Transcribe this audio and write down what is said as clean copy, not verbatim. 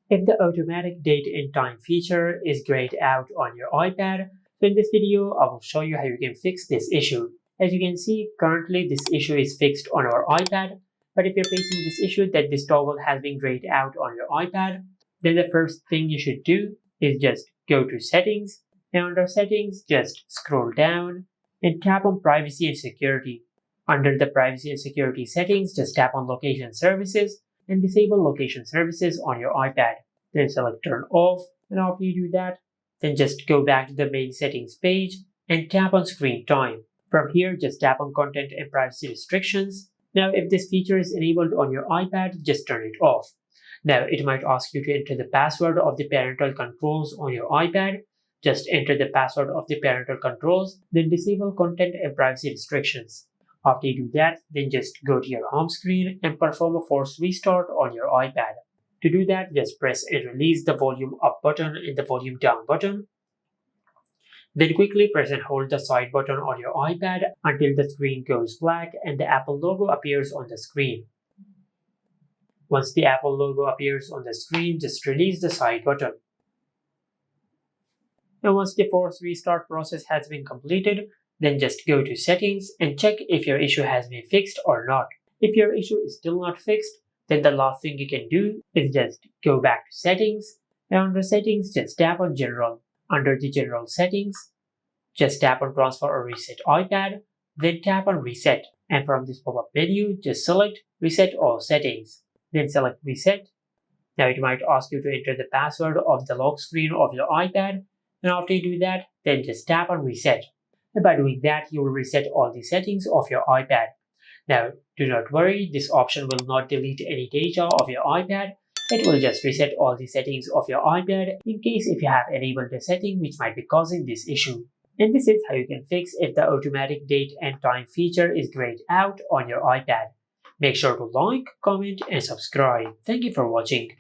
if the automatic date and time feature is grayed out on your iPad. So in this video, I will show you how you can fix this issue. As you can see, currently this issue is fixed on our iPad, but if you're facing this issue that this toggle has been grayed out on your iPad, then the first thing you should do is just go to Settings, and under Settings, just scroll down and tap on Privacy and Security. Under the Privacy and Security settings, just tap on Location Services and disable location services on your iPad. Then select Turn Off, and after you do that, then just go back to the main settings page and tap on Screen Time. From here, just tap on Content and Privacy Restrictions. Now, if this feature is enabled on your iPad, just turn it off. Now, it might ask you to enter the password of the parental controls on your iPad. Just enter the password of the parental controls, then disable Content and Privacy Restrictions. After you do that, then just go to your home screen and perform a force restart on your iPad. To do that, just press and release the volume up button and the volume down button. Then quickly press and hold the side button on your iPad until the screen goes black and the Apple logo appears on the screen. Once the Apple logo appears on the screen, just release the side button. And once the force restart process has been completed, then just go to Settings and check if your issue has been fixed or not. If your issue is still not fixed, then the last thing you can do is just go back to Settings, and under Settings, just tap on General. Under the General Settings, just tap on Transfer or Reset iPad, then tap on Reset. And from this pop-up menu, just select Reset All Settings. Then select Reset. Now it might ask you to enter the password of the lock screen of your iPad, and after you do that, then just tap on Reset. And by doing that, you will reset all the settings of your iPad. Now, do not worry, this option will not delete any data of your iPad. It will just reset all the settings of your iPad in case if you have enabled a setting which might be causing this issue. And this is how you can fix if the automatic date and time feature is grayed out on your iPad. Make sure to like, comment, and subscribe. Thank you for watching.